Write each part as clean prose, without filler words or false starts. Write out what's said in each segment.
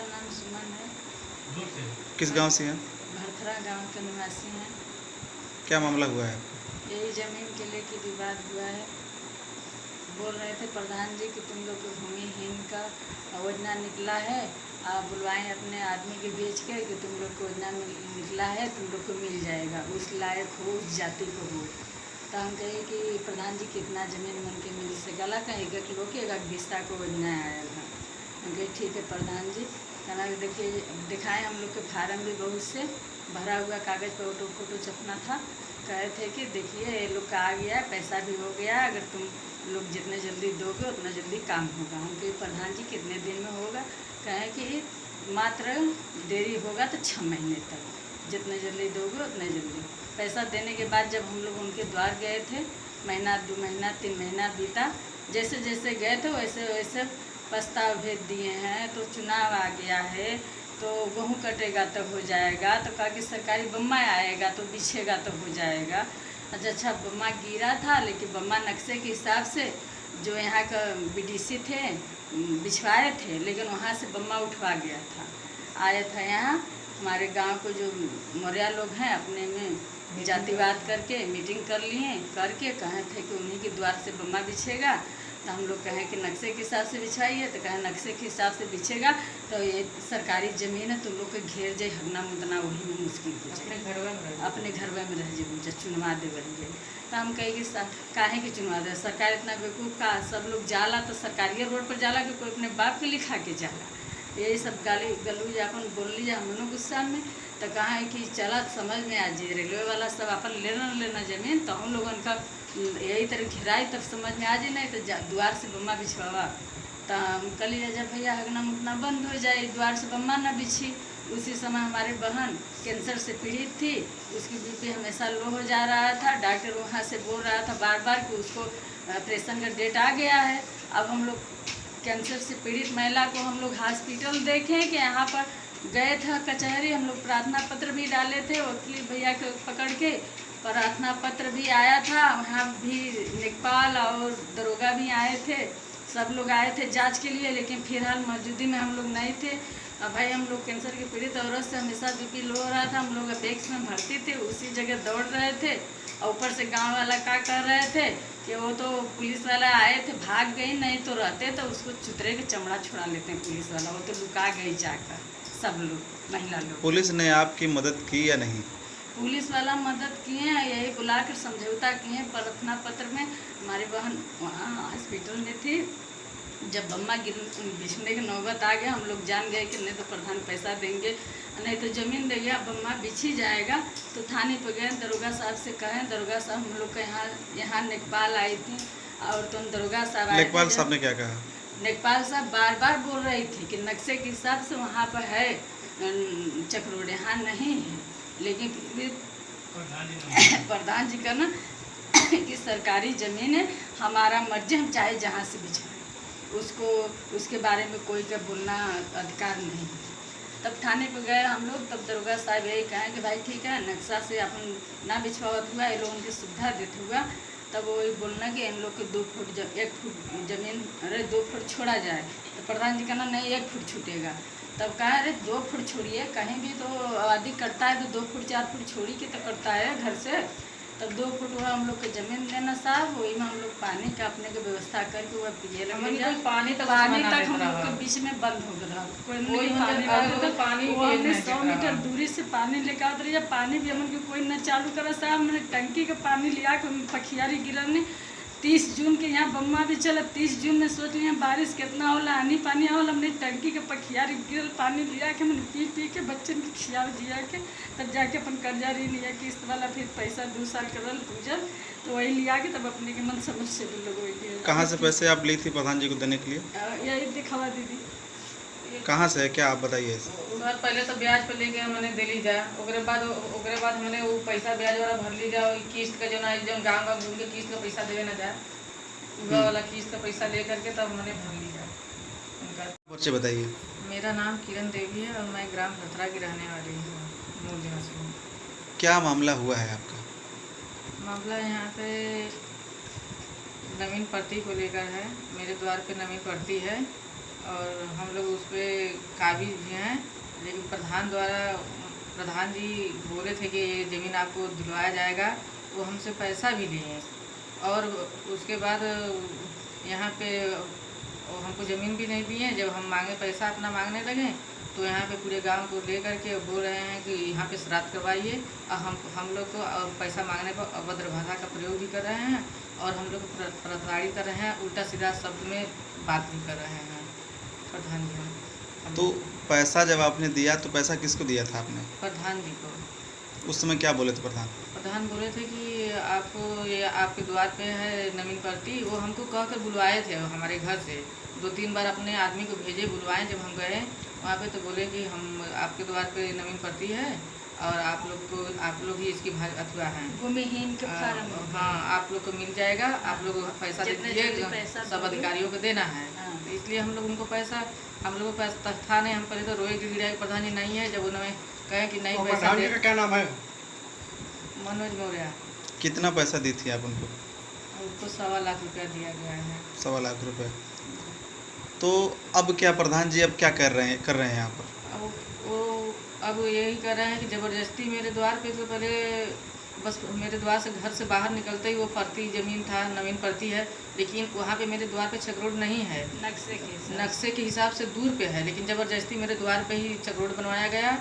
नाम सुमन है। किस गांव से हैं? भरथरा गांव के निवासी हैं। क्या मामला हुआ है? यही ज़मीन के लेके विवाद हुआ है। बोल रहे थे प्रधान जी कि तुम लोग को भूमिहीन का योजना निकला है, आप बुलवाएं अपने आदमी के भेज के कि तुम लोग को योजना निकला है, तुम लोग को मिल जाएगा, उस लायक हो, उस जाति को हो। तो हम कहे कि प्रधान जी कितना ज़मीन मन के मिल से गला कहीं एक लोग के एक बिस्ता को योजना आया था। हम कहे ठीक है प्रधान जी, कहना देखिए दिखाएं, हम लोग के फार्म भी बहुत से भरा हुआ कागज़ पर फोटो छपना था। कहे थे कि देखिए ये लोग का आ गया, पैसा भी हो गया, अगर तुम लोग जितने जल्दी दोगे उतना जल्दी काम होगा। हम कहे प्रधान जी कितने दिन में होगा? कहें कि मात्र देरी होगा तो 6 महीने तक, जितने जल्दी दोगे उतने जल्दी। पैसा देने के बाद जब हम लोग उनके द्वार गए थे, महीना 2 महीना 3 महीना बीता, जैसे जैसे गए थे वैसे वैसे प्रस्ताव भेज दिए हैं। तो चुनाव आ गया है, तो गेहूँ कटेगा तो हो जाएगा, तो कहा कि सरकारी बम्मा आएगा तो बिछेगा तो हो जाएगा। अच्छा बम्मा गिरा था, लेकिन बम्मा नक्शे के हिसाब से जो यहाँ का बीडीसी थे बिछवाए थे, लेकिन वहाँ से बम्मा उठवा गया था। आया था यहाँ हमारे गांव को जो मौर्या लोग हैं अपने में जातिवाद करके मीटिंग कर लिए, करके कहे थे कि उन्हीं के द्वार से बम्मा बिछेगा। तो हम लोग कहें कि नक्शे के हिसाब से बिछाइए, तो कहें नक्शे के हिसाब से बिछेगा तो ये सरकारी ज़मीन है, तुम लोग के घेर जाए हगना मुतना वही में मुश्किल हो जाए, अपने घर में रह जाए, चुनवा दे बन। तो हम कहे कि काहे कि चुनवा दे, सरकार इतना बेवकूफ़ का सब लोग जाला तो सरकारी रोड पर जाला कि कोई अपने बाप के लिखा के जाला। यही सब गाली गलौज अपन बोल लीजिए हम गुस्सा में। तो कहा है कि चला समझ में आ जाए, रेलवे वाला सब अपन लेना ज़मीन, तो हम लोगों का यही तरह घिराई तब समझ में आ जाए, नहीं तो द्वार से बम्मा बिछवावा। तो हम कल जब भैया हगना मुतना बंद हो जाए, द्वार से बम्मा न बिछी। उसी समय हमारी बहन कैंसर से पीड़ित थी, उसकी बीपी हमेशा लो हो जा रहा था। डॉक्टर वहाँ से बोल रहा था बार बार कि उसको ऑपरेशन का डेट आ गया है। अब हम लोग कैंसर से पीड़ित महिला को हम लोग हॉस्पिटल देखें कि यहाँ पर गए थे कचहरी, हम लोग प्रार्थना पत्र भी डाले थे वकील भैया को पकड़ के, प्रार्थना पत्र भी आया था। वहाँ भी लेखपाल और दरोगा भी आए थे, सब लोग आए थे जांच के लिए, लेकिन फिलहाल मौजूदी में हम लोग नहीं थे। अब भाई हम लोग कैंसर की पीड़ित औरत से हमेशा बीपी लो हो रहा था, हम लोग अपेक्स में भर्ती थे, उसी जगह दौड़ रहे थे। और ऊपर से गांव वाला क्या कर रहे थे कि वो तो पुलिस वाला आए थे, भाग गई, नहीं तो रहते तो उसको चुतरे के चमड़ा छुड़ा लेते हैं पुलिस वाला, वो तो लुका गई जाकर सब लोग महिला लोग। पुलिस ने आपकी मदद की या नहीं? पुलिस वाला मदद किए हैं, यही बुला कर समझौता किए हैं प्रार्थना पत्र में। हमारी बहन वहाँ हॉस्पिटल में थी, जब बम्मा बिछने की नौबत आ गया, हम लोग जान गए कि नहीं तो प्रधान पैसा देंगे, नहीं तो ज़मीन देंगे, अब बम्मा बिछी जाएगा। तो थाने पर गए, दरोगा साहब से कहें, दरोगा साहब हम लोग के यहाँ लेखपाल आई थी और तुम दरोगा साहब आए। लेखपाल साहब ने क्या कहा? लेखपाल साहब बार बार बोल रही थी कि नक्शे के हिसाब से वहाँ पर है चक्रोड, यहाँ नहीं है, लेकिन फिर भी प्रधान जी का ना कि सरकारी ज़मीन है, हमारा मर्जी, हम चाहे जहाँ से बिछाएं, उसको उसके बारे में कोई का बोलना अधिकार नहीं। तब थाने पर गए हम लोग, तब दरोगा साहब यही कहें कि भाई ठीक है, नक्शा से अपन ना बिछवावत हुआ, ये लोगों की सुविधा देते हुआ। तब वही बोलना कि इन लोग के 1 फुट ज़मीन, अरे 2 फुट छोड़ा जाए। तो प्रधान जी कहना नहीं 1 फुट छूटेगा। तब कहा अरे 2 फुट छोड़िए, कहीं भी तो आबादी करता है तो 2 फुट 4 फुट छोड़ी के तो करता है घर से। तब 2 फुट हुआ हम लोग के ज़मीन लेना साहब, वही में हम लोग पानी का अपने के व्यवस्था करके वह पिए लगे। पानी तक हम लोग के बीच में बंद हो गया, कोई पानी 100 मीटर दूरी से पानी लेकर आते रहिए, पानी भी हम कोई न चालू करा साहब। मैंने टंकी का पानी लिया कर पखियारी गिरने 30 जून के यहाँ बम्मा भी चला, 30 जून में सोच लिया बारिश कितना होला, आनी पानी होला, हमने टंकी के पखियारी गिरल पानी लिया के मैंने पी के बच्चन की खिया जिया के, तब जाके अपन कर्जा ऋण लिया किस्त वाला, फिर पैसा 2 साल करल पूजल, तो वही लिया के तब अपने के मन समझ से भी लोग। कहाँ से पैसे आप ली थी प्रधान जी को देने के लिए? यही दिखावा दीदी। कहाँ से है, क्या आप बताइए। सर पहले तो ब्याज पर लेके हमने दे ली जाए, ओकरे बाद हमने वो पैसा ब्याज वाला भर ली जाए, किस्त का जो ना गाँव घूम के किस्त का पैसा देवे ना जाए, वह वाला किस्त का पैसा ले करके तब हमने भर ली जाए उनका। बच्चे बताइए। मेरा नाम किरण देवी है और मैं ग्राम भरथरा की रहने वाली हूँ, मूल निवासी हूँ। क्या मामला हुआ है आपका? मामला यहाँ पे नवीन पट्टी को लेकर है, मेरे द्वार पे नवीन पट्टी है और हम लोग उस पर काबिज भी हैं, लेकिन प्रधान जी बोले थे कि ये ज़मीन आपको दिलवाया जाएगा। वो हमसे पैसा भी लिए और उसके बाद यहाँ पे हमको ज़मीन भी नहीं दिए। जब हम पैसा अपना मांगने लगे तो यहाँ पे पूरे गांव को ले करके बोल रहे हैं कि यहाँ पे श्राद्ध करवाइए, और हम लोग को और पैसा मांगने पर अभद्र भाषा का प्रयोग भी कर रहे हैं और हम लोग को प्रताड़ित कर रहे हैं, उल्टा सीधा शब्द में बात भी कर रहे हैं प्रधान जी। हम तो पैसा जब आपने दिया तो पैसा किसको दिया था आपने? प्रधान जी को। उस समय क्या बोले थे प्रधान? प्रधान बोले थे कि आपको ये आपके द्वार पे है नवीन प्रति। वो हमको कह कर बुलवाए थे हमारे घर से, 2-3 बार अपने आदमी को भेजे, बुलवाए। जब हम गए वहाँ पे तो बोले कि हम आपके द्वार पे नवीन प्रति है और आप लोग ही इसकी अथवा हैं, भूमिहीन के फार्म। हाँ, आप लोग को मिल जाएगा, आप लोग पैसा दे जितने दीजिए, जल्दी पैसा सब अधिकारियों को देना है। हाँ। तो इसलिए हम लोग उनको पैसा, हम लोगों को पैसा था नहीं। हम पहले तो रोए गिड़गिड़ाए प्रधान जी नहीं है। जब उन्होंने कहे कि नहीं पैसा प्रधान जी दे, का क्या नाम है? मनोज मौर्य, कितना पैसा दी थी आप उनको? उनको 1.25 लाख रुपया दिया गया है। 1.25 लाख रुपए। तो अब क्या प्रधान जी अब क्या कर रहे हैं यहाँ पर? अब यही कर रहे हैं कि ज़बरदस्ती मेरे द्वार पे, तो पहले बस मेरे द्वार से घर से बाहर निकलते ही वो प्रति ज़मीन था, नवीन प्रति है, लेकिन वहाँ पे मेरे द्वार पे चक्रोड नहीं है, नक्शे के हिसाब से दूर पे है, लेकिन ज़बरदस्ती मेरे द्वार पे ही चक्रोड बनवाया गया।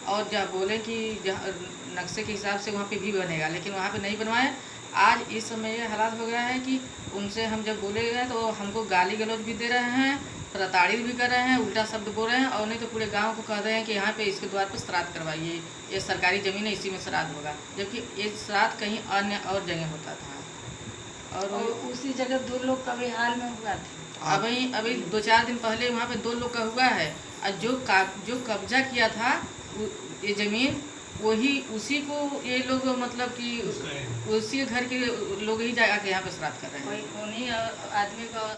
और जहाँ बोले कि जहाँ नक्शे के हिसाब से वहाँ पे भी बनेगा, लेकिन वहाँ पे नहीं बनवाए। आज इस समय ये हालात हो गया है कि उनसे हम जब बोले गए तो हमको गाली गलौज भी दे रहे हैं, प्रताड़ित भी कर रहे हैं, उल्टा शब्द बोल रहे हैं, और नहीं तो पूरे गांव को कह रहे हैं कि यहाँ पे इसके द्वार पर श्राद्ध करवाइए, ये सरकारी ज़मीन है, इसी में श्राद्ध होगा, जबकि ये श्राद्ध कहीं अन्य और जगह होता था। और उसी जगह 2 लोग का भी हाल में हुआ था। अभी 2-4 दिन पहले वहाँ पे 2 लोग का हुआ है, और जो कब्जा किया था ये ज़मीन, वही उसी को ये लोग मतलब कि उसी घर के लोग ही जाके यहाँ पे श्राद्ध कर रहे हैं। कोई उन्हीं आदमी का